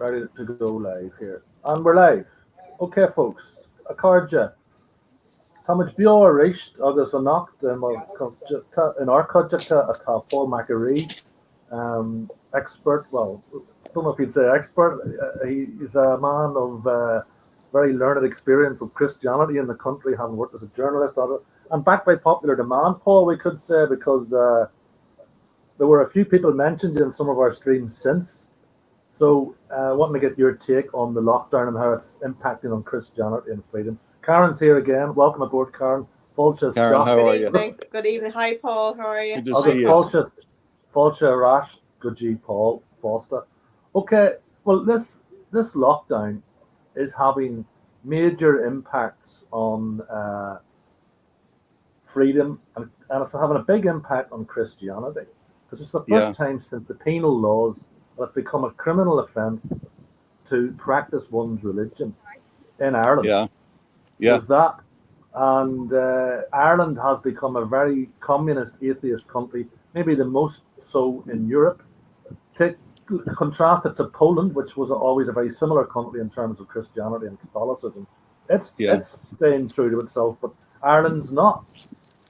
Ready to go live here. And we're live. Okay, folks. A cardja. Tá much bio richt agus an nacht in our codjecta a tá Paul Macquarie, expert. Well, don't know if he'd say expert. He's a man of very learned experience of Christianity in the country, having worked as a journalist, and backed by popular demand, Paul, we could say, because there were a few people mentioned in some of our streams since. So, wanting to get your take on the lockdown and how it's impacting on Christianity and freedom. Karen's here again. Welcome aboard, Karen. Karen, how are you? Good evening. Hi, Paul. How are you? Good to see you. Fulcha Rash. Good G, Paul Foster. Okay, well, this lockdown is having major impacts on freedom, and it's having a big impact on Christianity. Because it's the first time since the penal laws that it's become a criminal offence to practice one's religion in Ireland. There's that. And Ireland has become a very communist, atheist country, maybe the most so in Europe. Contrast it to Poland, which was always a very similar country in terms of Christianity and Catholicism. It's staying true to itself, but Ireland's not.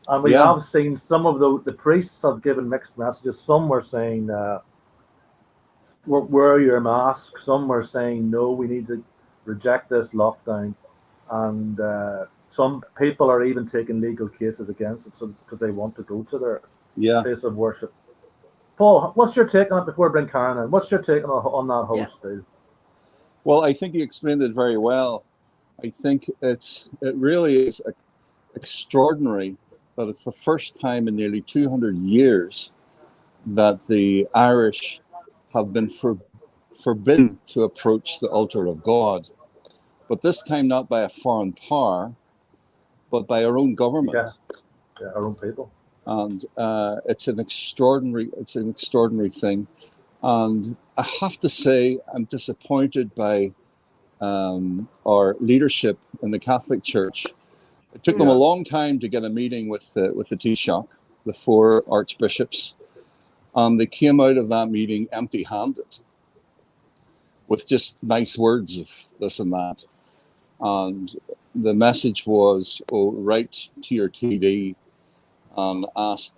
And we have seen some of the priests have given mixed messages. Some were saying, wear your mask. Some were saying, no, we need to reject this lockdown. And some people are even taking legal cases against it because they want to go to their place of worship. Paul, what's your take on it before I bring Karen in? What's your take on that whole spiel? Well, I think you explained it very well. I think it really is extraordinary that it's the first time in nearly 200 years that the Irish have been forbidden to approach the altar of God. But this time not by a foreign power, but by our own government. Our own people. And it's an extraordinary thing. And I have to say, I'm disappointed by our leadership in the Catholic Church. It took them a long time to get a meeting with the Taoiseach, the 4 archbishops. They came out of that meeting empty-handed, with just nice words of this and that. And the message was, write to your TD and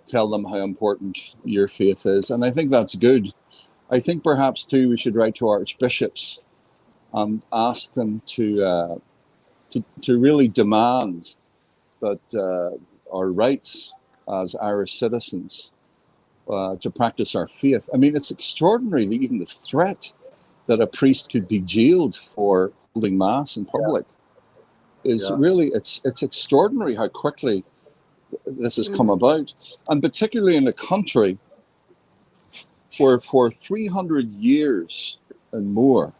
tell them how important your faith is. And I think that's good. I think perhaps too we should write to archbishops and ask them to really demand that our rights as Irish citizens to practice our faith. I mean, it's extraordinary that even the threat that a priest could be jailed for holding mass in public is really, it's extraordinary how quickly this has come about. And particularly in a country where for 300 years and more,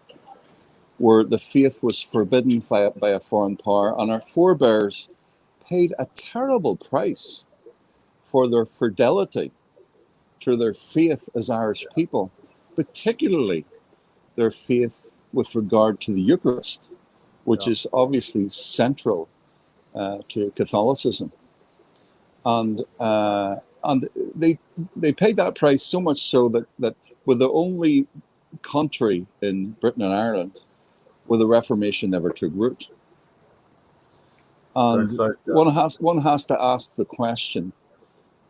where the faith was forbidden by a foreign power, and our forebears paid a terrible price for their fidelity to their faith as Irish people, particularly their faith with regard to the Eucharist, which is obviously central to Catholicism. And they paid that price so much so that we're the only country in Britain and Ireland where the Reformation never took root. And one has to ask the question,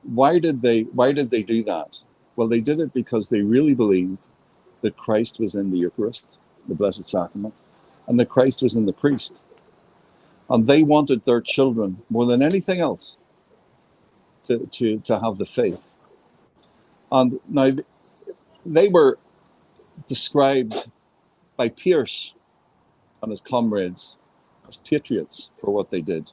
why did they do that? Well, they did it because they really believed that Christ was in the Eucharist, the Blessed Sacrament, and that Christ was in the priest. And they wanted their children, more than anything else, to have the faith. And now they were described by Pearse and his comrades as patriots for what they did.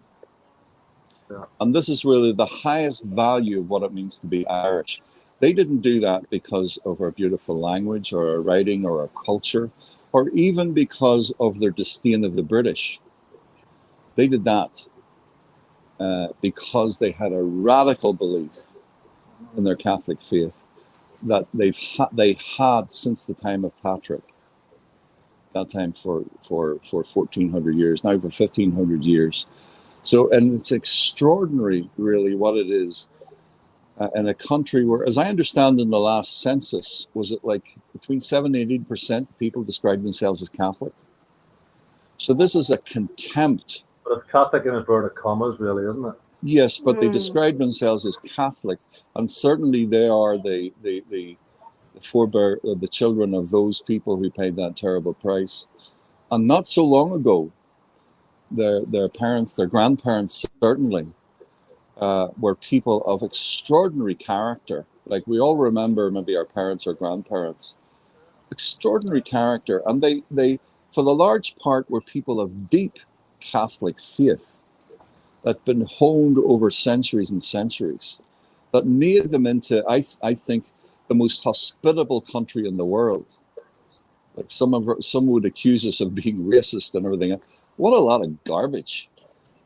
And this is really the highest value of what it means to be Irish. They didn't do that because of our beautiful language or our writing or our culture, or even because of their disdain of the British. They did that because they had a radical belief in their Catholic faith that they had since the time of Patrick. That time for 1400 years, now for 1500 years. So, and it's extraordinary, really, what it is in a country where, as I understand, in the last census, was it like between 70 and 80% people described themselves as Catholic? So this is a contempt. But it's Catholic in inverted commas, really, isn't it? Yes, but they describe themselves as Catholic, and certainly they are the the children of those people who paid that terrible price. And not so long ago, their parents, their grandparents certainly, were people of extraordinary character. Like we all remember maybe our parents or grandparents, extraordinary character. And they for the large part, were people of deep Catholic faith that had been honed over centuries and centuries, that made them into, I think, the most hospitable country in the world. Like some would accuse us of being racist and everything. What a lot of garbage.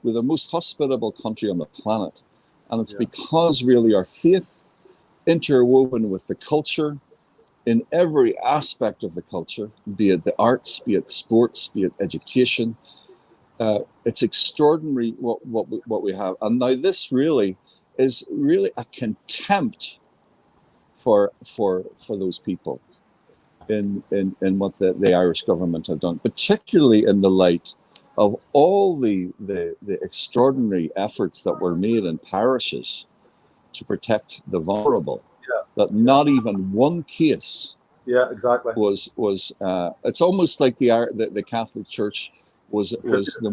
We're the most hospitable country on the planet. And it's because really our faith interwoven with the culture in every aspect of the culture, be it the arts, be it sports, be it education. It's extraordinary what we have. And now this really is really a contempt for those people in what the Irish government have done, particularly in the light of all the extraordinary efforts that were made in parishes to protect the vulnerable. That not even one case was it's almost like the Catholic Church was the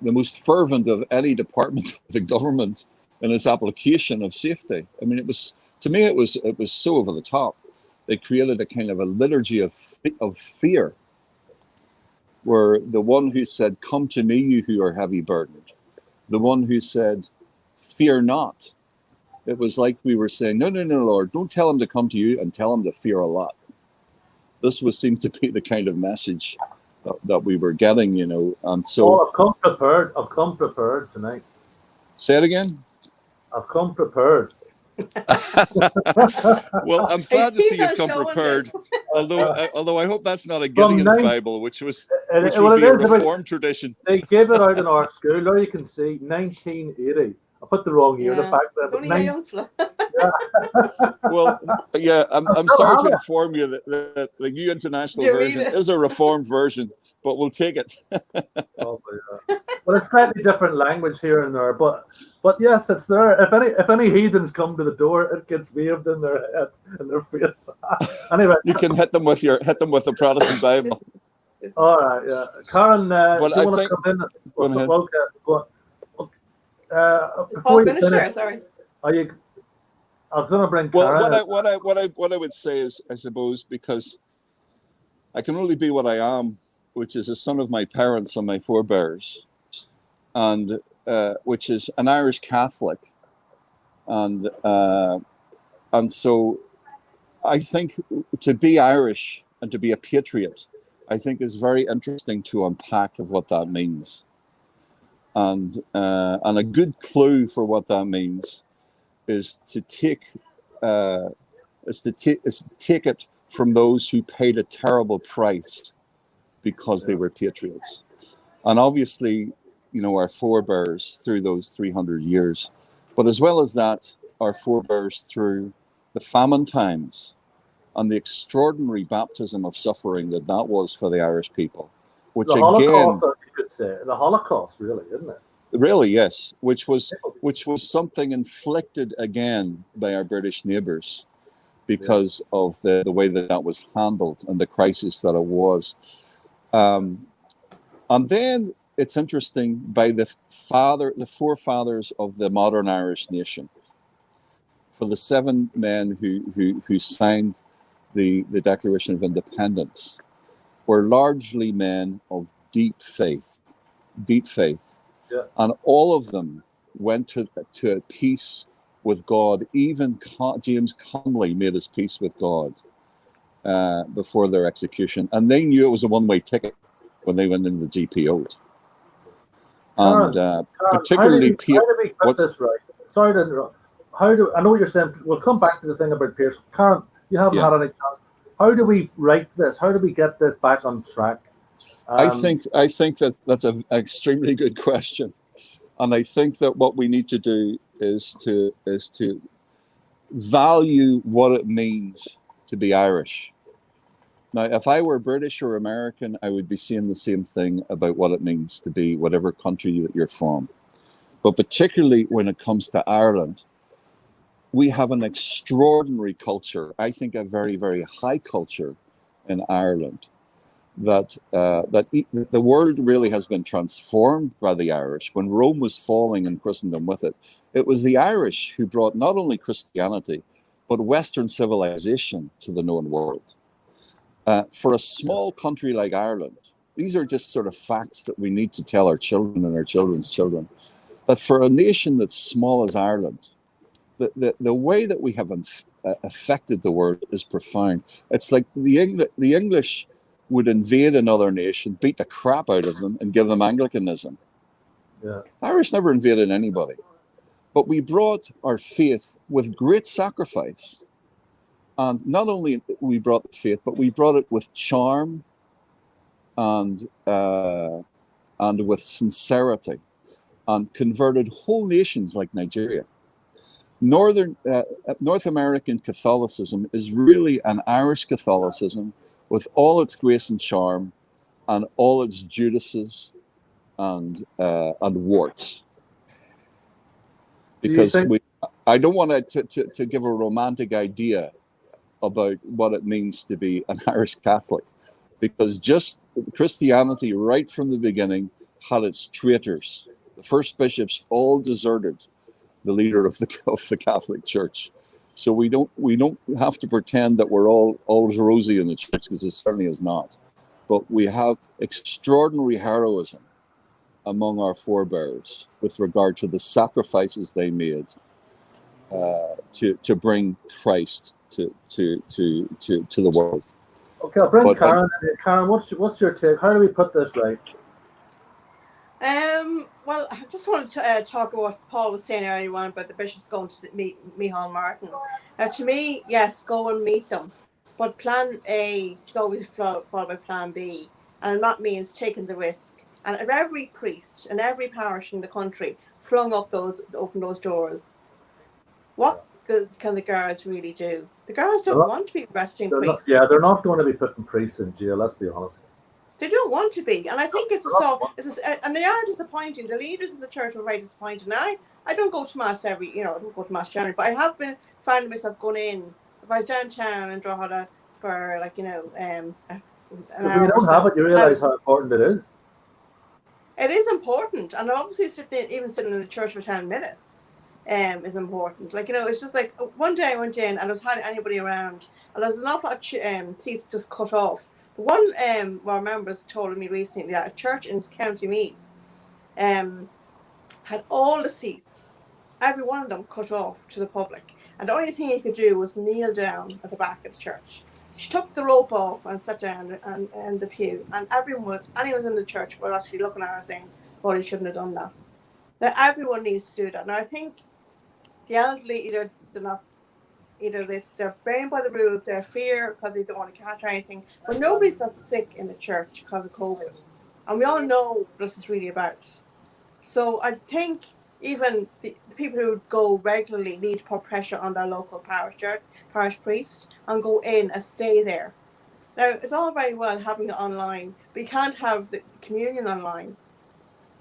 most fervent of any department of the government in its application of safety. I mean, it was so over the top. They created a kind of a liturgy of fear, where the one who said, "Come to me, you who are heavy burdened," the one who said, "Fear not." It was like we were saying, no, Lord, don't tell him to come to you, and tell him to fear a lot. This seemed to be the kind of message that we were getting, and so. I've come prepared tonight. Say it again. I've come prepared. Well, I'm glad to see you've come prepared. Although I hope that's not a Gideon's Bible, which would be a Reformed tradition. They gave it out in our school. There you can see 1980. I put the wrong year in the back there. It's only a young fella. Well, yeah, I'm sorry to inform you that the New International Version is a Reformed version, but we'll take it. Oh, yeah. Well, it's slightly different language here and there, but yes, it's there. If any heathens come to the door, it gets waved in their head and their face. Anyway, you can hit them with the Protestant Bible. All right, yeah, Karen, do you want to come in? Go on. Before you finish, sorry. I was going to bring Karen. Well, what I would say is, I suppose, because I can only be what I am, which is a son of my parents and my forebears, and which is an Irish Catholic, and so I think to be Irish and to be a patriot, I think is very interesting to unpack of what that means, and a good clue for what that means is to take it from those who paid a terrible price because they were patriots. And obviously, our forebears through those 300 years, but as well as that, our forebears through the famine times and the extraordinary baptism of suffering that was for the Irish people. Which the Holocaust, you could say. The Holocaust, really, isn't it? Really, yes. Which was something inflicted again by our British neighbours because of the way that was handled and the crisis that it was. And then it's interesting, by the forefathers of the modern Irish nation, for the 7 men who signed the Declaration of Independence, were largely men of deep faith. Yeah. And all of them went to peace with God. Even James Connolly made his peace with God before their execution, and they knew it was a one-way ticket when they went into the GPO. And Karen, particularly, how do we put this right? Sorry to interrupt. I know what you're saying. We'll come back to the thing about Pierce. Karen, you haven't had any chance. How do we write this? How do we get this back on track? I think that's an extremely good question. And I think that what we need to do is to value what it means to be Irish. Now, if I were British or American, I would be saying the same thing about what it means to be whatever country that you're from. But particularly when it comes to Ireland, we have an extraordinary culture, I think a very, very high culture in Ireland, that the world really has been transformed by the Irish. When Rome was falling and Christendom with it, it was the Irish who brought not only Christianity, but Western civilization to the known world. For a small country like Ireland, these are just sort of facts that we need to tell our children and our children's children. But for a nation that's small as Ireland, the way that we have affected the world is profound. It's like the English would invade another nation, beat the crap out of them, and give them Anglicanism. Yeah. Irish never invaded anybody, but we brought our faith with great sacrifice. And not only we brought the faith, but we brought it with charm and with sincerity, and converted whole nations like Nigeria. North American Catholicism is really an Irish Catholicism with all its grace and charm and all its Judases and warts. Because I don't want to give a romantic idea about what it means to be an Irish Catholic, because just Christianity right from the beginning had its traitors. The first bishops all deserted the leader of the Catholic Church. So we don't have to pretend that we're all rosy in the church, because it certainly is not. But we have extraordinary heroism among our forebears with regard to the sacrifices they made to bring Christ to the world. Okay, I'll bring Karen. Karen, what's your take? How do we put this right? Well, I just wanted to talk about what Paul was saying earlier on about the bishops going to meet Micheál Martin. Now, to me, yes, go and meet them, but Plan A should always follow by Plan B, and that means taking the risk. And if every priest and every parish in the country open those doors, what good can the guards really do? The guards don't want to be arresting priests. They're not going to be putting priests in jail. Let's be honest. They don't want to be, and I think and they are disappointing. The leaders of the church are very disappointed. Now, I don't go to mass I don't go to mass generally, but I have been finding myself going in. If I was downtown in Drogheda for an hour. If you don't have it, you realise how important it is. It is important, and obviously sitting in the church for 10 minutes is important. It's just like one day I went in and there was hardly anybody around, and there was an awful lot of seats just cut off. One of our members told me recently that a church in County Meath had all the seats, every one of them, cut off to the public, and the only thing he could do was kneel down at the back of the church. She took the rope off and sat down in the pew, and anyone in the church was actually looking at her saying, "Well, you shouldn't have done that." Now, everyone needs to do that. Now, I think the elderly either they're brained by the rules, they're fear because they don't want to catch anything. But nobody's got sick in the church because of COVID, and we all know what this is really about. So I think even the people who go regularly need to put pressure on their local parish priest, and go in and stay there. Now, it's all very well having it online, but you can't have the communion online.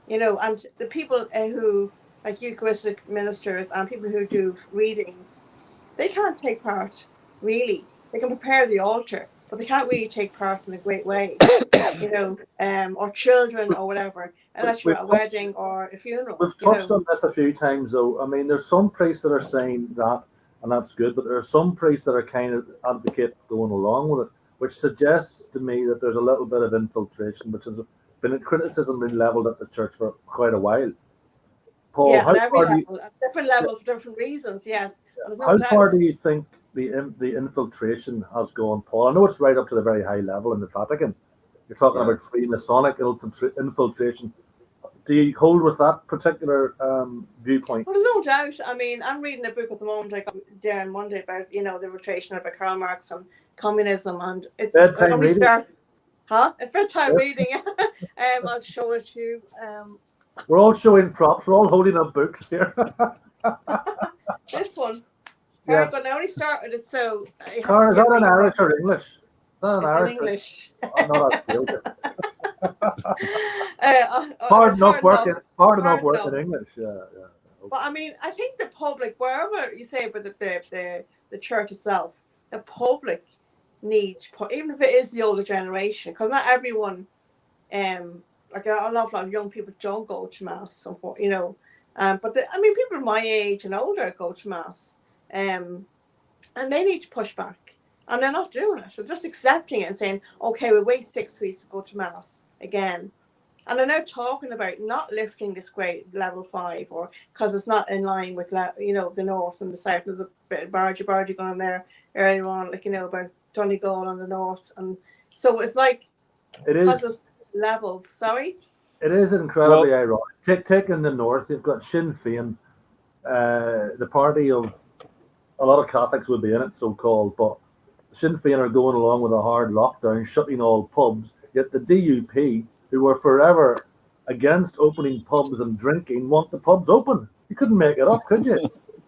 And the people who, like Eucharistic ministers and people who do readings, they can't take part, really. They can prepare the altar, but they can't really take part in a great way, or children or whatever, unless you're at a wedding or a funeral. We've touched on this a few times, though. I mean, there's some priests that are saying that, and that's good, but there are some priests that are kind of advocate going along with it, which suggests to me that there's a little bit of infiltration, which has been a criticism been leveled at the church for quite a while. Paul, at different levels for different reasons, yes. How far do you think the infiltration has gone, Paul? I know it's right up to the very high level in the Vatican. You're talking about Freemasonic infiltration. Do you hold with that particular viewpoint? Well, there's no doubt. I mean, I'm reading a book at the moment I got there on Monday about, the rotation of Karl Marx and communism, and it's bedtime reading. It's bedtime reading. I'll show it to you. We're all showing props. We're all holding up books here. This one. Very Yes. good. I only started it, so you have Cara, to is give that me in Irish what- or English? Is that in It's Irish? in English. I'm not a joke. Hard Hard enough Hard work in enough. English. Yeah. But I mean, I think the public, wherever you say about the church itself, the public needs, even if it is the older generation, because not everyone, like a lot of young people don't go to mass, you know, but I mean, people my age and older go to mass, and they need to push back, and they're not doing it. They're just accepting it and saying, okay, we'll wait 6 weeks to go to mass again. And they're now talking about not lifting this grade level 5, or because it's not in line with the north and the south. There's a bit of bargy going there earlier on, like about Donegal on the north, and so it's like It because is. there's levels. Sorry. It is incredibly ironic. Take in the north, you've got Sinn Féin, the party of a lot of Catholics would be in it, so called, but Sinn Féin are going along with a hard lockdown, shutting all pubs. Yet the DUP, who were forever against opening pubs and drinking, want the pubs open. You couldn't make it up, could you?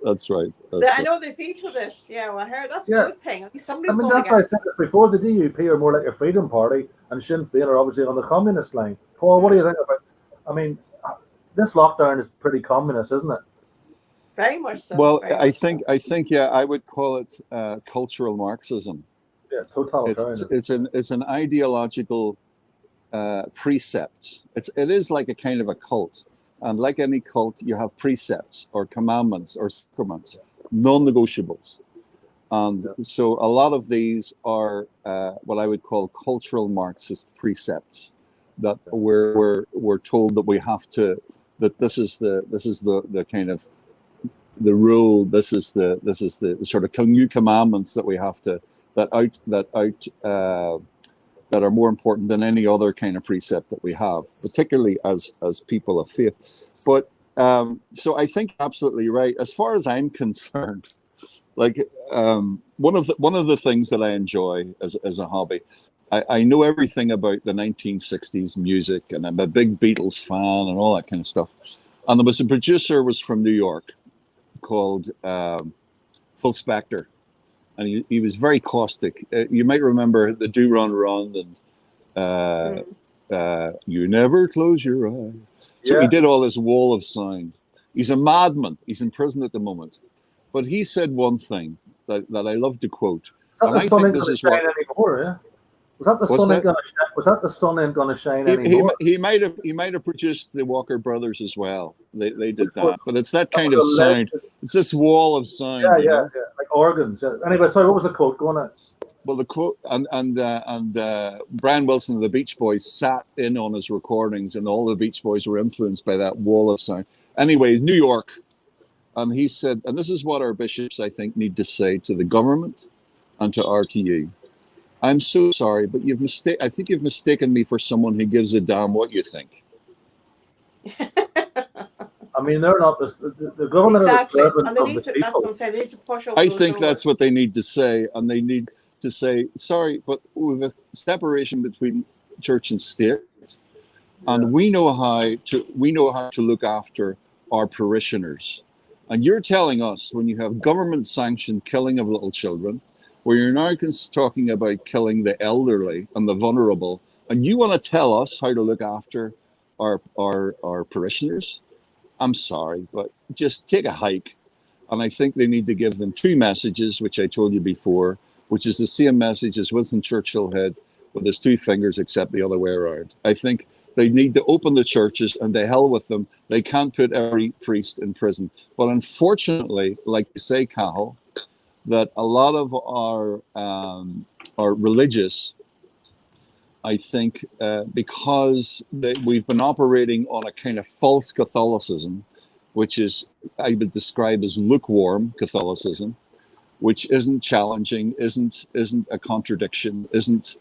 That's right. I know they vetoed it. Yeah, well, I heard that's a good thing. At least somebody's going that's why I said this before. The DUP are more like a freedom party, and Sinn Féin are obviously on the communist line. Paul, what do you think about? I mean, this lockdown is pretty communist, isn't it? Very much so. Well, I think, yeah, I would call it cultural Marxism. Yeah, totalitarian. It's an ideological precept. It is like a kind of a cult, and like any cult, you have precepts or commandments or sacraments, non-negotiables. And so a lot of these are what I would call cultural Marxist precepts that we're told that we have to, that this is the kind of the rule. This is the sort of new commandments that we have to that are more important than any other kind of precept that we have, particularly as people of faith. But so I think absolutely right. As far as I'm concerned, like one of the things that I enjoy as a hobby, I know everything about the 1960s music, and I'm a big Beatles fan and all that kind of stuff. And there was a producer was from New York called Phil Spector. And he was very caustic. You might remember the Do Run Run and You Never Close Your Eyes. So he did all this wall of sound. He's a madman. He's in prison at the moment. But he said one thing that I love to quote. And I think this is what. Anymore, yeah? Was that the sun ain't gonna shine? Was that the sun ain't gonna shine anymore? He might have produced the Walker Brothers as well. They did that, but it's that kind of sound. It's this wall of sound. Yeah, like organs. Yeah. Anyway, sorry, what was the quote going on? Well, the quote and Brian Wilson of the Beach Boys sat in on his recordings, and all the Beach Boys were influenced by that wall of sound. Anyways, New York, and he said, and this is what our bishops, I think, need to say to the government and to RTE. I'm so sorry, but I think you've mistaken me for someone who gives a damn what you think. I mean, they're not the government. Exactly. Are the And they need to, that's what I'm saying. They need to push over. I think that's what they need to say, and they need to say, sorry, but we have a separation between church and state, and we know how to look after our parishioners. And you're telling us when you have government-sanctioned killing of little children, where you're now talking about killing the elderly and the vulnerable, and you want to tell us how to look after our parishioners? I'm sorry, but just take a hike. And I think they need to give them two messages, which I told you before, which is the same message as Winston Churchill had with his two fingers, except the other way around. I think they need to open the churches, and to hell with them. They can't put every priest in prison. But unfortunately, like you say, Cathal, that a lot of our religious, I think, because we've been operating on a kind of false Catholicism, which is I would describe as lukewarm Catholicism, which isn't challenging, isn't a contradiction, isn't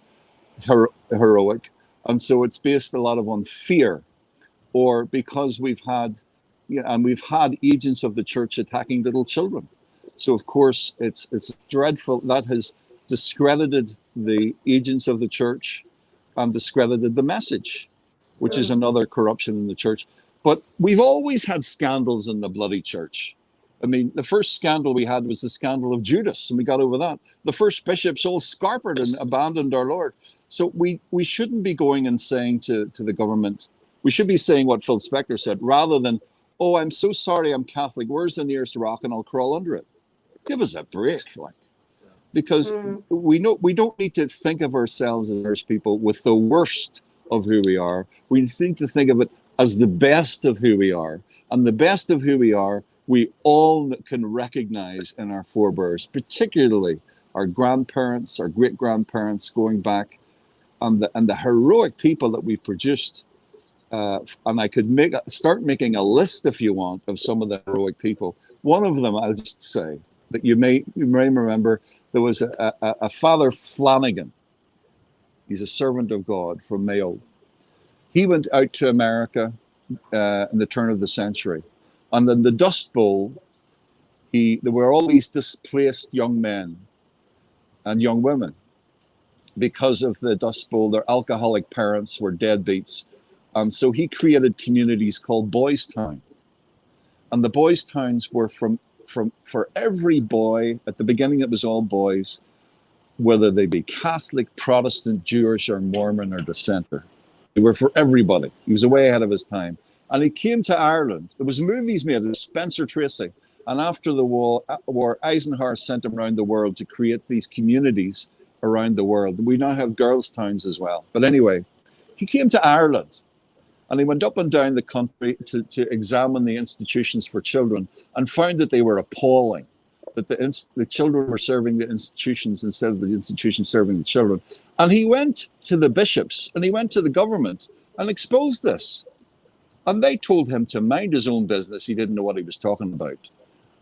heroic, and so it's based a lot on fear, or because we've had agents of the church attacking little children. So of course it's dreadful. That has discredited the agents of the church and discredited the message, which is another corruption in the church. But we've always had scandals in the bloody church. I mean, the first scandal we had was the scandal of Judas, and we got over that. The first bishops all scarpered and abandoned our Lord. So we shouldn't be going and saying to the government, we should be saying what Phil Spector said, rather than, oh, I'm so sorry I'm Catholic. Where's the nearest rock and I'll crawl under it? Give us a break, like. Because we don't need to think of ourselves as Irish people with the worst of who we are. We need to think of it as the best of who we are. And the best of who we are, we all can recognize in our forebears, particularly our grandparents, our great-grandparents going back, and the heroic people that we've produced. And I could start making a list, if you want, of some of the heroic people. One of them, I'll just say, that you may remember, there was a Father Flanagan. He's a servant of God from Mayo. He went out to America in the turn of the century. And in the Dust Bowl, there were all these displaced young men and young women. Because of the Dust Bowl, their alcoholic parents were deadbeats. And so he created communities called Boys Town. And the Boys Towns were for every boy. At the beginning, it was all boys, whether they be Catholic, Protestant, Jewish, or Mormon, or dissenter. They were for everybody. He was way ahead of his time. And he came to Ireland. There was movies made of Spencer Tracy. And after the war, Eisenhower sent him around the world to create these communities around the world. We now have girls' towns as well. But anyway, he came to Ireland. And he went up and down the country to examine the institutions for children, and found that they were appalling, that the children were serving the institutions instead of the institutions serving the children. And he went to the bishops and he went to the government and exposed this. And they told him to mind his own business. He didn't know what he was talking about.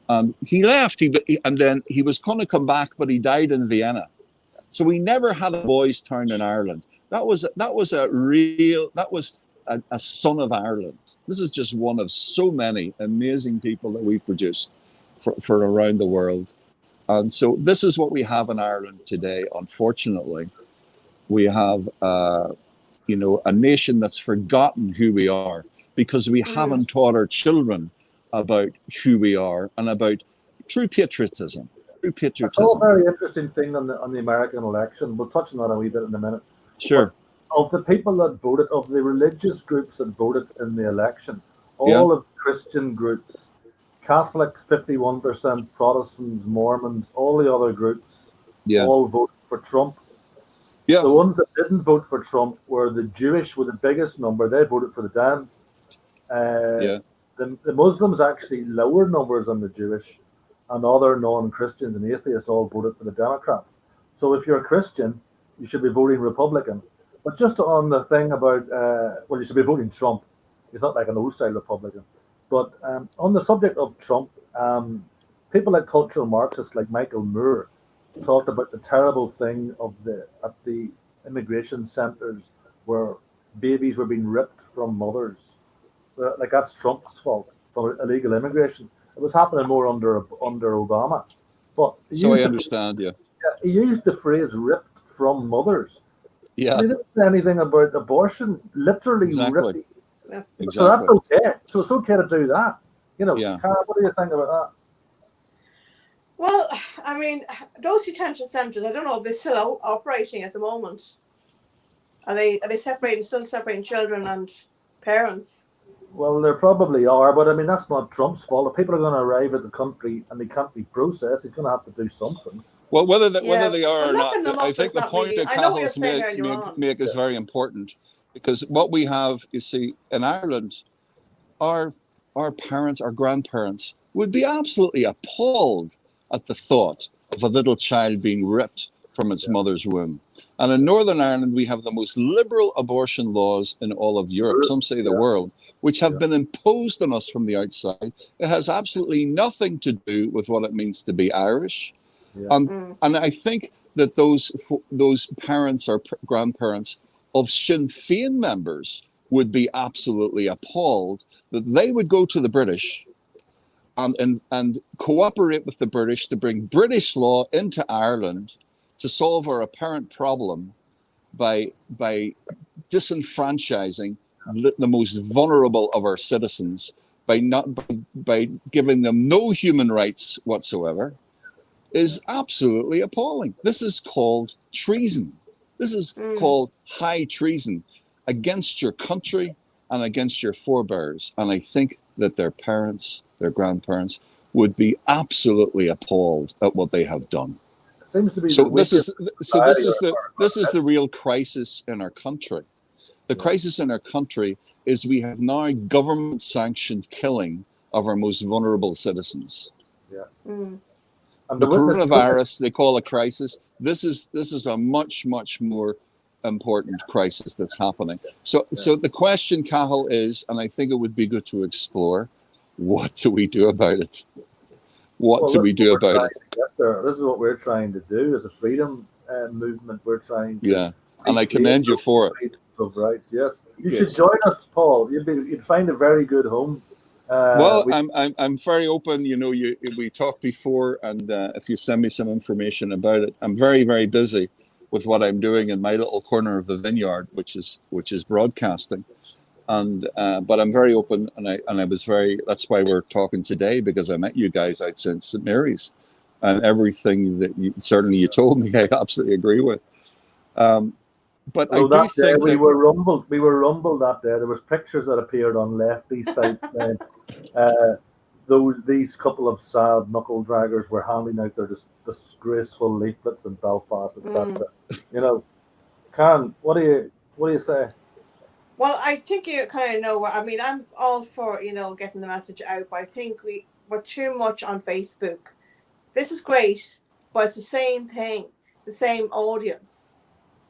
And he left, and then he was going to come back, but he died in Vienna. So we never had a boys' town in Ireland. That was a son of Ireland. This is just one of so many amazing people that we produced for around the world. And so this is what we have in Ireland today. Unfortunately, we have a nation that's forgotten who we are, because we haven't taught our children about who we are and about true patriotism. It's all a very interesting thing on the American election. We'll touch on that a wee bit in a minute. Sure. But of the people that voted, of the religious groups that voted in the election, all of the Christian groups, Catholics 51%, Protestants, Mormons, all the other groups, all voted for Trump. Yeah. The ones that didn't vote for Trump were the Jewish, with the biggest number. They voted for the Dems. The Muslims actually lower numbers than the Jewish, and other non-Christians and atheists all voted for the Democrats. So if you're a Christian, you should be voting Republican. But just on the thing about, you should be voting Trump. He's not like an old-style Republican. But on the subject of Trump, people like cultural Marxists like Michael Moore talked about the terrible thing at the immigration centres where babies were being ripped from mothers. Like that's Trump's fault for illegal immigration. It was happening more under Obama. But so I understand, he used the phrase "ripped from mothers." Yeah, he didn't say anything about abortion. Literally ripping. Yeah. Exactly. So that's okay. So it's okay to do that. Cara, what do you think about that? Well, I mean, those detention centres, I don't know if they're still operating at the moment. Are they still separating children and parents? Well, there probably are, but I mean, that's not Trump's fault. If people are going to arrive at the country and they can't be processed, he's going to have to do something. Well, whether they are or not, I think the point that Cahill's make is very important, because what we have, you see, in Ireland, our parents, our grandparents would be absolutely appalled at the thought of a little child being ripped from its mother's womb. And in Northern Ireland, we have the most liberal abortion laws in all of Europe, some say the world, which have been imposed on us from the outside. It has absolutely nothing to do with what it means to be Irish. And I think that those parents or grandparents of Sinn Féin members would be absolutely appalled that they would go to the British and cooperate with the British to bring British law into Ireland to solve our apparent problem by disenfranchising the most vulnerable of our citizens by giving them no human rights whatsoever is absolutely appalling. This is called treason. This is called high treason against your country and against your forebears. And I think that their parents, their grandparents, would be absolutely appalled at what they have done. It seems to be This is the real crisis in our country. The crisis in our country is we have now government-sanctioned killing of our most vulnerable citizens. Yeah. The coronavirus they call a crisis. This is a much more important crisis that's happening. So the question, Cathal, is, and I think it would be good to explore, what do we do about it? What do we do about it? This is what we're trying to do as a freedom movement. We're trying to and I commend you for it. Of rights, yes. You should join us, Paul. You'd find a very good home. Well, I'm very open. You know, we talked before, and if you send me some information about it, I'm very busy with what I'm doing in my little corner of the vineyard, which is broadcasting. And but I'm very open, and I was very. That's why we're talking today, because I met you guys out St. Mary's, and everything that you told me, I absolutely agree with. But I do think we were rumbled. We were rumbled that day. There was pictures that appeared on lefty sites saying these couple of sad knuckle draggers were handing out their disgraceful leaflets in Belfast, etc. You know, Karen, what do you say? Well, I think you kind of know. I mean, I'm all for getting the message out, but I think we're too much on Facebook. This is great, but it's the same thing, the same audience.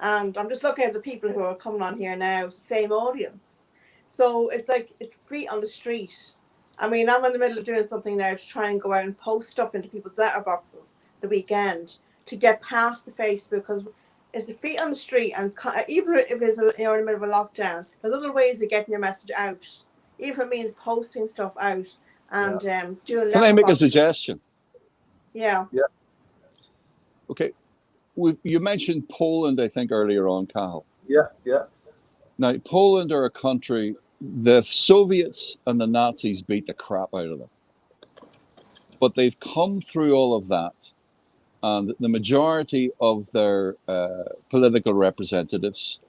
And I'm just looking at the people who are coming on here now, same audience. So it's like it's feet on the street. I mean, I'm in the middle of doing something now to try and go out and post stuff into people's letterboxes the weekend to get past the Facebook, because it's the feet on the street, and even if it's in the middle of a lockdown, there's other ways of getting your message out. Even if it means posting stuff out and doing. Can I make a suggestion? Yeah. Yeah. Okay. You mentioned Poland, I think, earlier on, Cathal. Yeah. Now, Poland are a country, the Soviets and the Nazis beat the crap out of them. But they've come through all of that, and the majority of their political representatives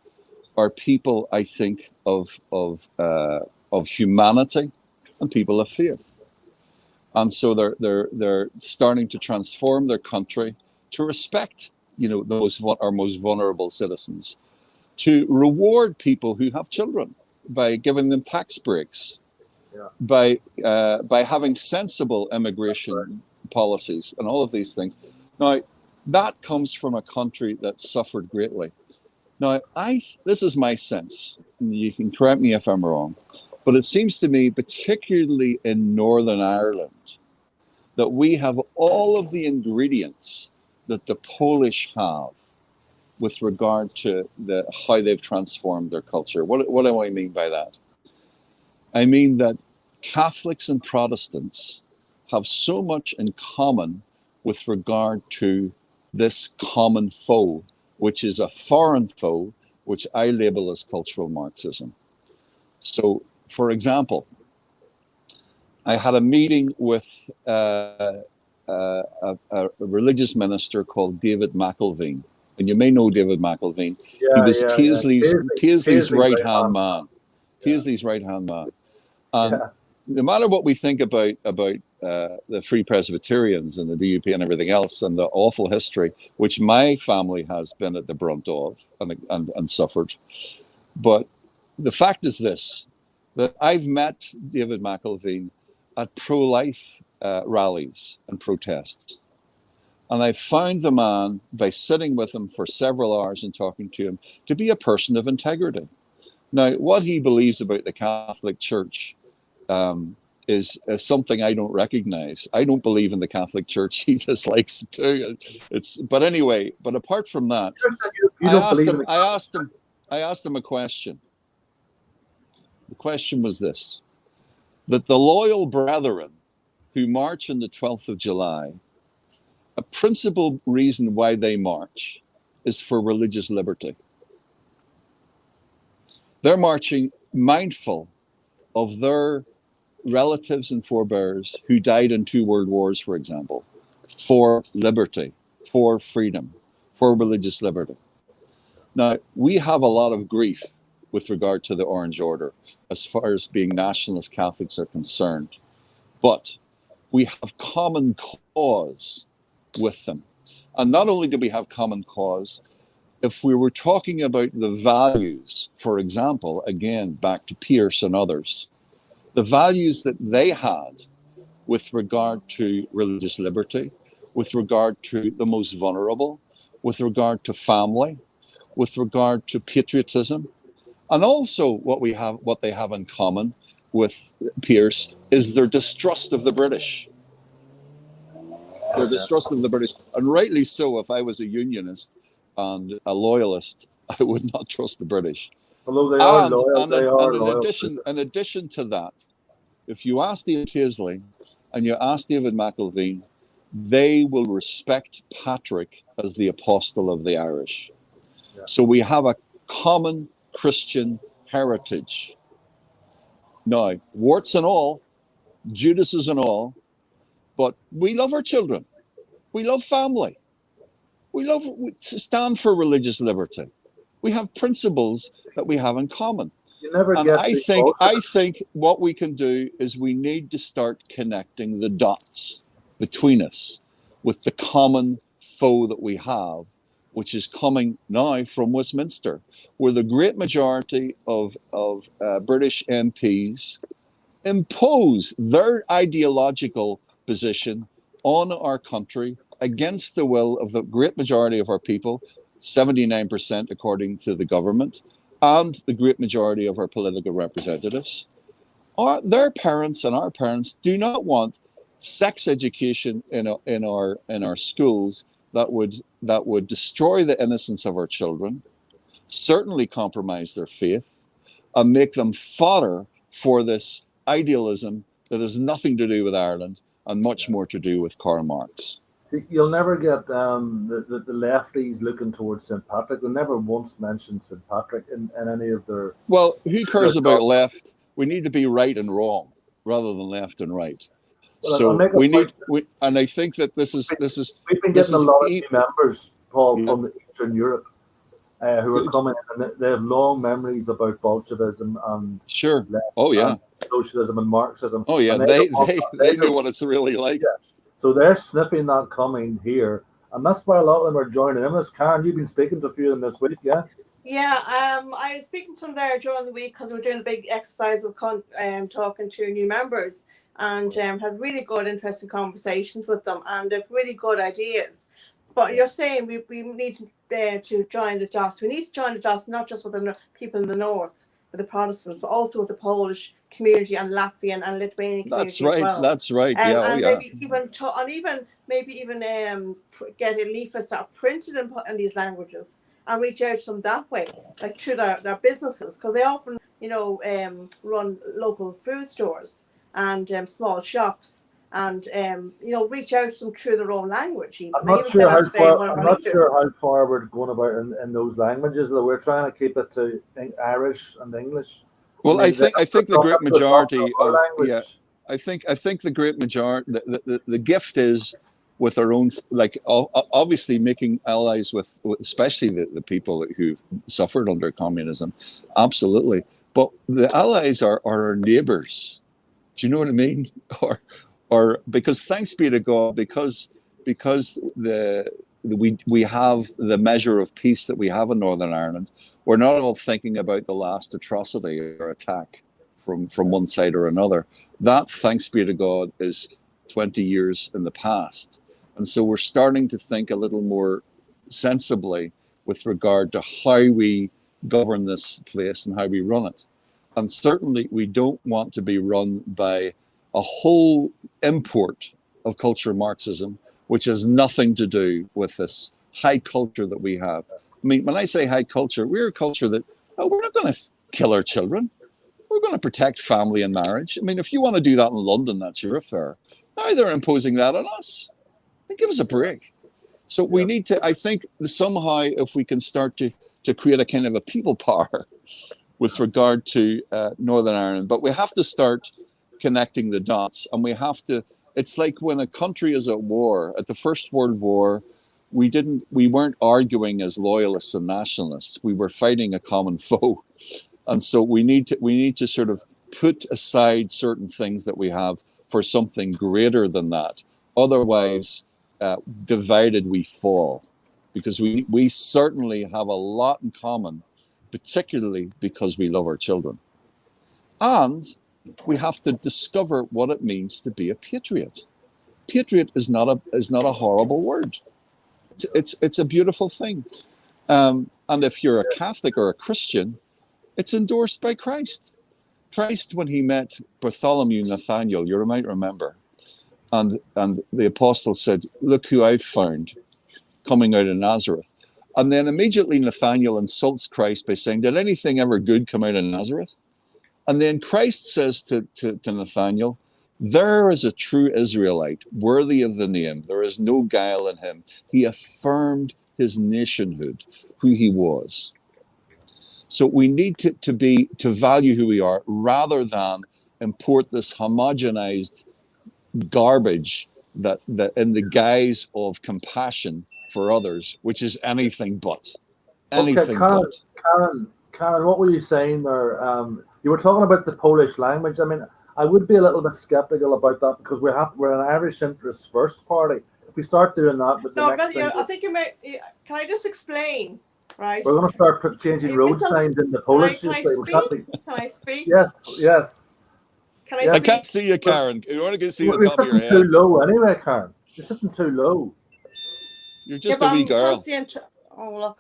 are people, I think, of humanity and people of faith. And so they're starting to transform their country to respect our most vulnerable citizens, to reward people who have children by giving them tax breaks, by having sensible immigration policies and all of these things. Now, that comes from a country that suffered greatly. Now, this is my sense, and you can correct me if I'm wrong, but it seems to me, particularly in Northern Ireland, that we have all of the ingredients that the Polish have with regard to how they've transformed their culture. What do I mean by that? I mean that Catholics and Protestants have so much in common with regard to this common foe, which is a foreign foe, which I label as cultural Marxism. So, for example, I had a meeting with a religious minister called David McElveen, and you may know David McElveen. He was Paisley's right-hand man. Paisley's right-hand man. And no matter what we think about the Free Presbyterians and the DUP and everything else, and the awful history which my family has been at the brunt of and suffered, but the fact is this: that I've met David McElveen at pro-life rallies and protests. And I found the man, by sitting with him for several hours and talking to him, to be a person of integrity. Now, what he believes about the Catholic Church is something I don't recognize. I don't believe in the Catholic Church. He dislikes it too. But anyway, but apart from that, I asked him a question. The question was this: that the loyal brethren who march on the 12th of July, a principal reason why they march is for religious liberty. They're marching mindful of their relatives and forebears who died in 2 world wars, for example, for liberty, for freedom, for religious liberty. Now, we have a lot of grief with regard to the Orange Order as far as being nationalist Catholics are concerned. But we have common cause with them. And not only do we have common cause, if we were talking about the values, for example, again, back to Pierce and others, the values that they had with regard to religious liberty, with regard to the most vulnerable, with regard to family, with regard to patriotism, and also what they have in common with Pierce is their distrust of the British. Their distrust of the British, and rightly so. If I was a unionist and a loyalist, I would not trust the British. Although they are And, loyal, and, they are and loyal. in addition to that, if you ask David Paisley and you ask David McElveen, they will respect Patrick as the apostle of the Irish. Yeah. So we have a common Christian heritage. Now, warts and all, Judases and all, but we love our children. We love family. We stand for religious liberty. We have principles that we have in common. You never And get I think what we can do is we need to start connecting the dots between us with the common foe that we have, which is coming now from Westminster, where the great majority of British MPs impose their ideological position on our country against the will of the great majority of our people, 79% according to the government, and the great majority of our political representatives. Their parents and our parents do not want sex education in our schools that would destroy the innocence of our children, certainly compromise their faith, and make them fodder for this idealism that has nothing to do with Ireland and much more to do with Karl Marx. You'll never get the lefties looking towards St. Patrick. They never once mentioned St. Patrick in any of their... Well, who cares about left? We need to be right and wrong rather than left and right. Well, so and I think that this is we've been getting a lot of new members, Paul, from Eastern Europe who are coming in, and they have long memories about Bolshevism and left, socialism and Marxism. Oh yeah, they know what it's really like. Yeah. So they're sniffing that coming here, and that's why a lot of them are joining in. Karen, you've been speaking to a few of them this week, yeah? Yeah, I was speaking to them there during the week because we were doing a big exercise of talking to new members, and had really good, interesting conversations with them, and they've really good ideas. But you're saying we need to join the dots. We need to join the dots not just with the people in the north, with the Protestants, but also with the Polish community and Latvian and Lithuanian community as well. That's right. Maybe even get a leaflet that are printed in these languages and reach out to them that way, like through their businesses, because they often, run local food stores and small shops, and reach out to them through their own language. I'm not sure how far we're going about in those languages. Though we're trying to keep it to Irish and English. Well, I think the great majority of I think the great majority the gift is with our own, like obviously making allies with especially the people who've suffered under communism, absolutely. But the allies are our neighbours. Do you know what I mean? Or because thanks be to God, because we have the measure of peace that we have in Northern Ireland, we're not all thinking about the last atrocity or attack from one side or another. That, thanks be to God, is 20 years in the past. And so we're starting to think a little more sensibly with regard to how we govern this place and how we run it. And certainly we don't want to be run by a whole import of culture Marxism, which has nothing to do with this high culture that we have. I mean, when I say high culture, we're a culture that, we're not going to kill our children. We're going to protect family and marriage. I mean, if you want to do that in London, that's your affair. Now they're imposing that on us. I mean, give us a break. So we need to, I think somehow if we can start to create a kind of a people power with regard to Northern Ireland. But we have to start connecting the dots, and we have to. It's like when a country is at war. At the First World War, we weren't arguing as loyalists and nationalists. We were fighting a common foe, and so we need to sort of put aside certain things that we have for something greater than that. Otherwise, divided we fall, because we certainly have a lot in common, particularly because we love our children, and we have to discover what it means to be a patriot. Patriot is not a horrible word. It's a beautiful thing, and if you're a Catholic or a Christian, it's endorsed by Christ. Christ, when he met Bartholomew Nathaniel, you might remember, and the apostle said, "Look who I've found coming out of Nazareth." And then immediately Nathaniel insults Christ by saying, "Did anything ever good come out of Nazareth?" And then Christ says to Nathaniel, "There is a true Israelite, worthy of the name. There is no guile in him." He affirmed his nationhood, who he was. So we need to value who we are, rather than import this homogenized garbage that in the guise of compassion for others, which is anything but. Anything but. Karen, what were you saying there? You were talking about the Polish language. I mean, I would be a little bit skeptical about that, because we're an Irish interest first party. If we start doing that, with the next thing, I think you may. Can I just explain? Right. We're going to start changing road signs in the Polish. Can I speak? Yes. Can I speak? I can't see you, Karen. You want to see the top of your head. You're sitting too low anyway, Karen. You're sitting too low. You're just a wee girl. Oh, look,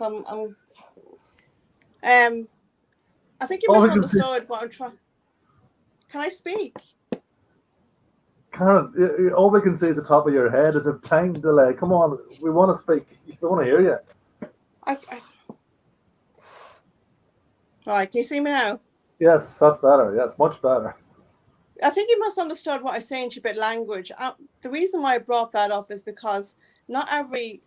I think you misunderstood what I'm trying. Can I speak? Karen, all we can see is the top of your head. There's a time delay. Come on, we want to speak. We want to hear you. Right, can you see me now? Yes, that's better. Yes, much better. I think you misunderstood what I was saying to you about language. The reason why I brought that up is because not every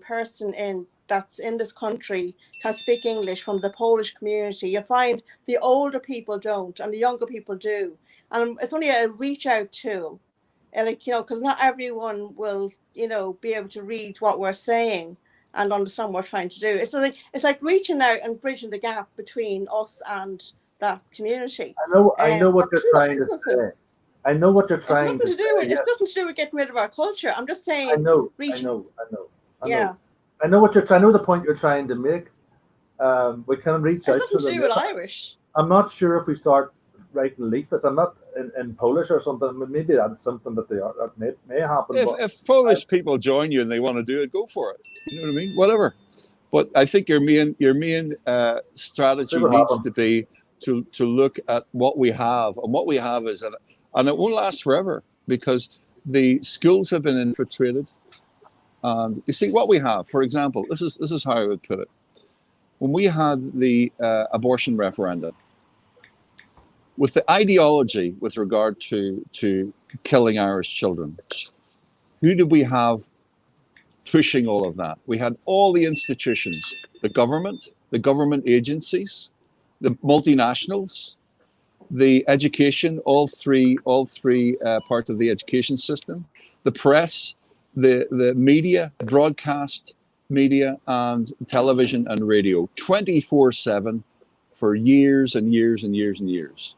person that's in this country can speak English from the Polish community. You find the older people don't, and the younger people do. And it's only a reach out tool, because not everyone will, be able to read what we're saying and understand what we're trying to do. It's like reaching out and bridging the gap between us and that community. I know what you're trying to say. I know what you're trying to say. It's nothing to do with getting rid of our culture. I'm just saying. I know. Yeah. I know I know the point you're trying to make. We can reach out to them. It's nothing to do with Irish. I'm not sure if we start writing leaflets. I'm not in Polish or something. Maybe that's something that may happen. If Polish people join you and they want to do it, go for it. You know what I mean? Whatever. But I think your main strategy needs to be to look at what we have, and what we have is, and it won't last forever, because the schools have been infiltrated. And you see what we have. For example, this is how I would put it. When we had the abortion referendum, with the ideology with regard to killing Irish children, who did we have pushing all of that? We had all the institutions, the government agencies, the multinationals, the education, all three parts of the education system, the press, the media, broadcast media, and television and radio, 24/7 for years and years and years and years.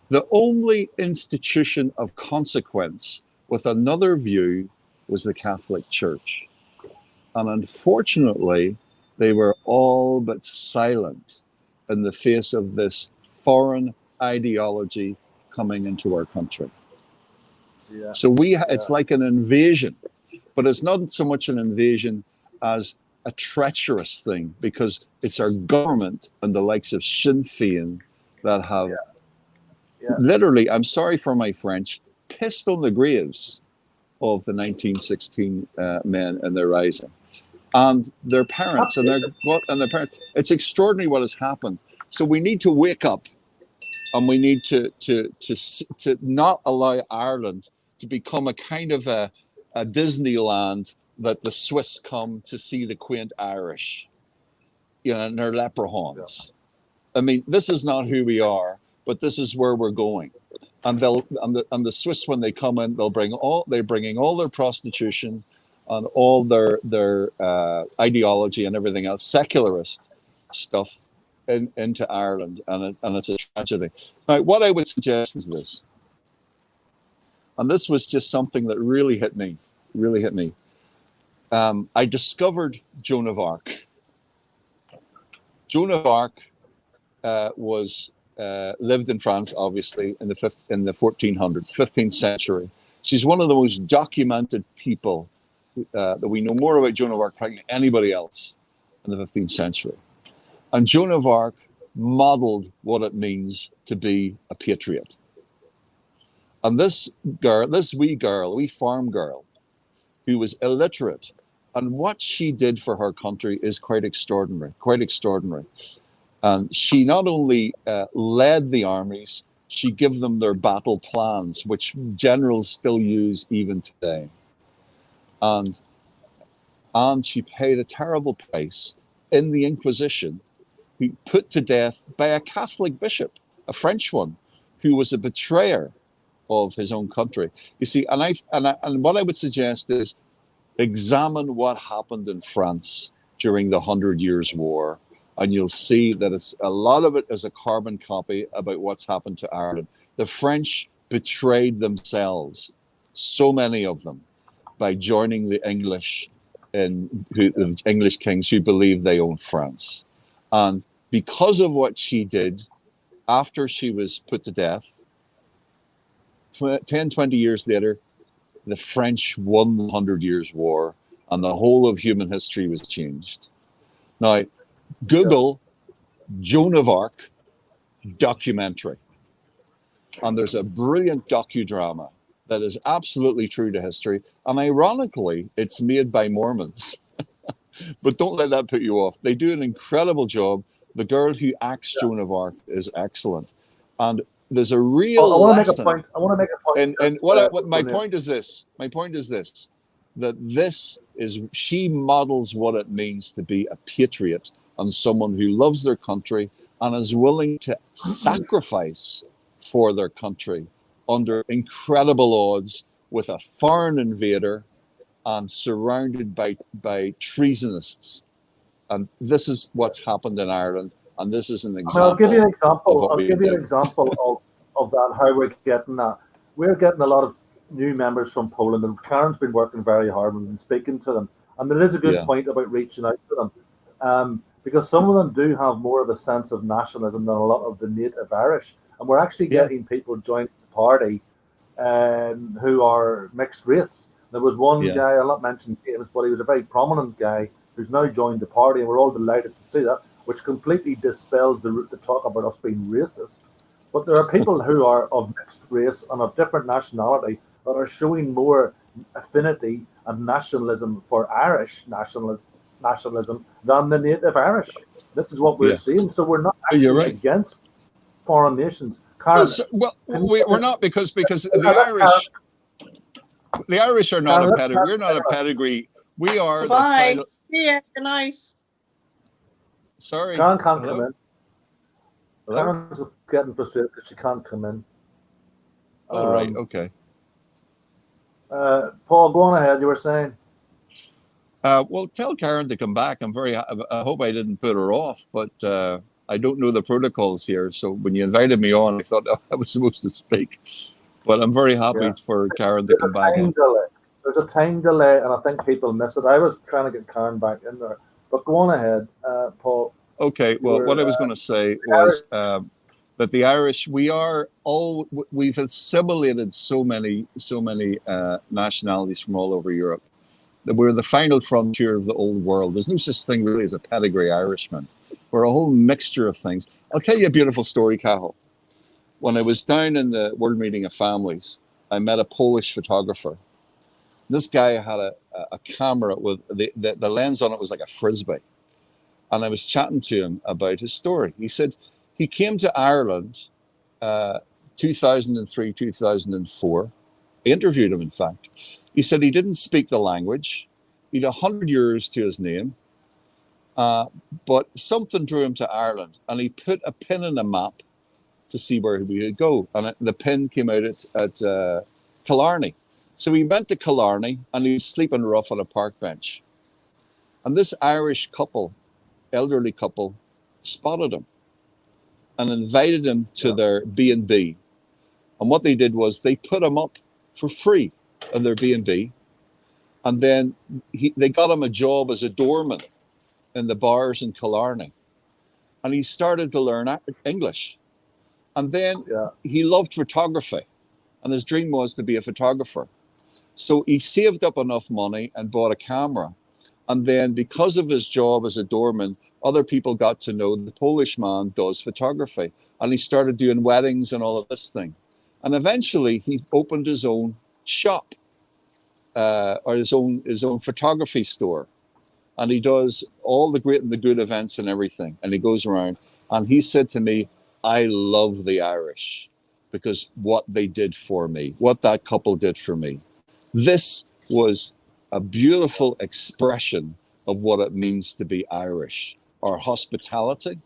The only institution of consequence with another view was the Catholic Church. And unfortunately, they were all but silent in the face of this foreign ideology coming into our country. Yeah. So it's like an invasion, but it's not so much an invasion as a treacherous thing, because it's our government and the likes of Sinn Féin that have literally, I'm sorry for my French, pissed on the graves of the 1916 men and their rising, and their parents and their parents. It's extraordinary what has happened. So we need to wake up, and we need to not allow Ireland to become a kind of a Disneyland that the Swiss come to see the quaint Irish, and their leprechauns. I mean, this is not who we are, but this is where we're going. And the Swiss, when they come in, they're bringing all their prostitution and all their ideology and everything else, secularist stuff, into Ireland, and it's a tragedy. Now, what I would suggest is this, and this was just something that really hit me. I discovered Joan of Arc. Joan of Arc was lived in France, obviously, in the 1400s, 15th century. She's one of the most documented people that we know more about Joan of Arc than anybody else in the 15th century. And Joan of Arc modeled what it means to be a patriot. And this wee farm girl, who was illiterate, and what she did for her country is quite extraordinary. And she not only led the armies, she gave them their battle plans, which generals still use even today. And she paid a terrible price in the Inquisition, who put to death by a Catholic bishop, a French one, who was a betrayer of his own country. You see, and what I would suggest is examine what happened in France during the 100 Years' War, and you'll see that a lot of it is a carbon copy about what's happened to Ireland. The French betrayed themselves, so many of them, by joining the English, the English kings who believed they owned France. And because of what she did, after she was put to death, 10, 20 years later, the French won the 100 Years' War, and the whole of human history was changed. Now, Google Joan of Arc documentary, and there's a brilliant docudrama that is absolutely true to history. And ironically, it's made by Mormons. But don't let that put you off. They do an incredible job. The girl who acts Joan of Arc is excellent. And there's a real I want lesson. to make a point. I want to make a point. And what my point is this. My point is this. That she models what it means to be a patriot and someone who loves their country and is willing to sacrifice for their country under incredible odds with a foreign invader and surrounded by treasonists. And this is what's happened in Ireland, and this is an example. I'll give you an example. I'll give you an example of that, how we're getting that. We're getting a lot of new members from Poland, and Karen's been working very hard and been speaking to them. And there is a good point about reaching out to them, because some of them do have more of a sense of nationalism than a lot of the native Irish. And we're actually getting people joining the party who are mixed race. There was one guy, I'll not mention names, but he was a very prominent guy who's now joined the party, and we're all delighted to see that, which completely dispels the talk about us being racist. But there are people who are of mixed race and of different nationality that are showing more affinity and nationalism for Irish nationalism than the native Irish. This is what we're seeing. So we're not actually against foreign nations. Karen, we're not because the Irish are not a pedigree. We're not a pedigree. We are. Bye. See ya. Good night. Sorry. Karen can't come in. Karen's getting frustrated because she can't come in. Oh, right. Okay. Paul, go on ahead. You were saying. Well, tell Karen to come back. I hope I didn't put her off, but I don't know the protocols here. So when you invited me on, I thought I was supposed to speak. But I'm very happy for Karen to come back. There's a time delay, and I think people miss it. I was trying to get Karen back in there. But go on ahead, Paul. Okay, well, what I was going to say was that the Irish, we've assimilated so many nationalities from all over Europe. That we're the final frontier of the old world. There's no such thing really as a pedigree Irishman. We're a whole mixture of things. I'll tell you a beautiful story, Cahill. When I was down in the World Meeting of Families, I met a Polish photographer. This guy had a camera with the lens on it was like a frisbee. And I was chatting to him about his story. He said he came to Ireland 2003, 2004. I interviewed him, in fact. He said he didn't speak the language. He had 100 euros to his name. But something drew him to Ireland, and he put a pin in a map to see where we would go. And the pin came out at Killarney. So he went to Killarney, and he was sleeping rough on a park bench. And this Irish couple, elderly couple, spotted him and invited him to their B&B. And what they did was they put him up for free in their B&B. And then they got him a job as a doorman in the bars in Killarney. And he started to learn English. And then he loved photography. And his dream was to be a photographer. So he saved up enough money and bought a camera. And then because of his job as a doorman, other people got to know the Polish man does photography. And he started doing weddings and all of this thing. And eventually he opened his own shop, or his own photography store. And he does all the great and the good events and everything. And he goes around. And he said to me, I love the Irish because what they did for me, what that couple did for me. This was a beautiful expression of what it means to be Irish, our hospitality,